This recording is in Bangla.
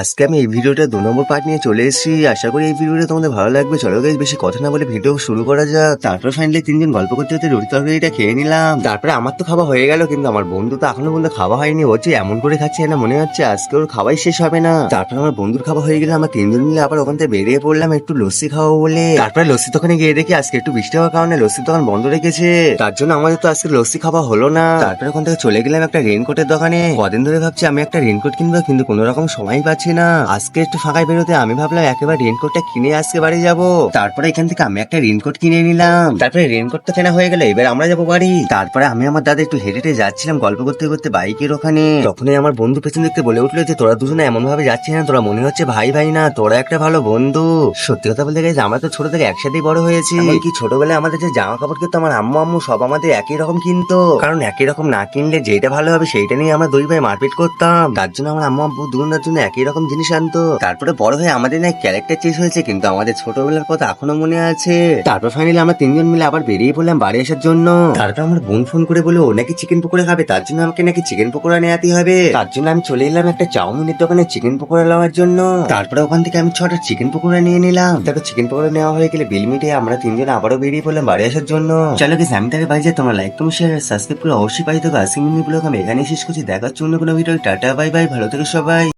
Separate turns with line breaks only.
আজকে আমি এই ভিডিওটা 2 নম্বর পার্ট নিয়ে চলে এসেছি। আশা করি এই ভিডিওটা তোমাদের ভালো লাগবে। চলো গাইস, বেশি কথা না বলে ভিডিও শুরু করা যাক। তারপর ফাইনালি 3 জন গল্প করতে করতে রুটি তরকারিটা খেয়ে নিলাম। তারপরে আমার তো খাওয়া হয়ে গেল, কিন্তু আমার বন্ধু তো এখনো পর্যন্ত খাওয়া হয়নি। ও যে এমন করে খাচ্ছে না, মনে হচ্ছে আজকে ওর খাওয়াই শেষ হবে না। তারপর আমার বন্ধুর খাওয়া হয়ে গেলে আমরা 3 জন মিলে আবার ওখান থেকে বেরিয়ে পড়লাম একটু লস্যি খাওয়া বলে। তারপরে লস্যি দোকানে গিয়ে দেখি আজকে একটু বৃষ্টি হওয়ার কারণে লস্যির দোকান বন্ধ রেখেছে। তার জন্য আমাদের তো আজকে লস্যি খাওয়া হলো না। তারপরে ওখান থেকে চলে গেলাম একটা রেইনকোটের দোকানে। কদিন ধরে ভাবছি আমি একটা রেইনকোট কিনবো, কিন্তু কোনো রকম সময় পাচ্ছি না। আজকে একটু ফাঁকায় বেরোতে আমি ভাবলাম একেবারে রেইনকোটটা কিনে আজকে বাড়ি যাবো। তারপরে এখান থেকে আমি একটা রেইনকোট কিনে নিলাম। তারপরে রেইনকোটটা কেনা হয়ে গেল, এবার আমরা যাবো বাড়ি। তারপরে আমি আমার দাদা একটু হেঁটে হেঁটে যাচ্ছিলাম গল্প করতে করতে বাইকের ওখানে। তখনই আমার বন্ধু পেছন দেখতে বলে উঠলো যে তোরা দুজনে এমন ভাবে যাচ্ছিস না, তোরা মনে হচ্ছে ভাই ভাই না, তোরা একটা ভালো বন্ধু। সত্যি কথা বলতে গেছে আমরা তো ছোট থেকে একসাথেই বড় হয়েছি। এমনকি ছোটবেলায় আমাদের যে জামা কাপড় কিনতো আমার আম্মু আম্মু সব আমাদের একই রকম কিনতো, কারণ একই রকম না কিনলে যেটা ভালো হবে সেইটা নিয়ে আমরা দুই ভাই মারপিট করতাম। তার জন্য আমার আম্মু আব্বু দুজনের জন্য একই রকম জিনিস আনতো। তারপরে বড় হয়ে আমাদের না ক্যারেক্টার চেঞ্জ হয়েছে, কিন্তু আমাদের ছোটবেলার কথা এখনো মনে আছে। তারপর ফাইনালি আমরা 3 জন মিলে আবার বেরিয়ে পড়লাম বাড়ি আসার জন্য। তারপর আমার বোন ফোন করে বলে ও নাকি চিকেন পকোড়া খাবে, তার জন্য আমাকে নাকি চিকেন পকোড়া নেওয়াতে হবে। তার জন্য আমি চলে এলাম একটা চাউমিনের দোকানে চিকেন পকোড়া নেওয়ার জন্য। তারপরে ওখান থেকে আমি 6টা চিকেন পকোড়া নিয়ে নিলাম। তারপর চিকেন পকোড়া নেওয়া হয়ে গেলে বিল মিটে আমরা 3 জন আবারও বেরিয়ে পড়লাম বাড়ি আসার জন্য। চলো গেছি আমি তাকে বাড়ি যাই। তোমরা লাইক কমেন্ট শেয়ার সাবস্ক্রাইব করে অবশ্যই পাই। তো আজকে মিনি ব্লগ আমি এখানে শেষ করছি। দেখার জন্য কোনো ভিডিও। টাটা বাই বাই, ভালো থেকো সবাই।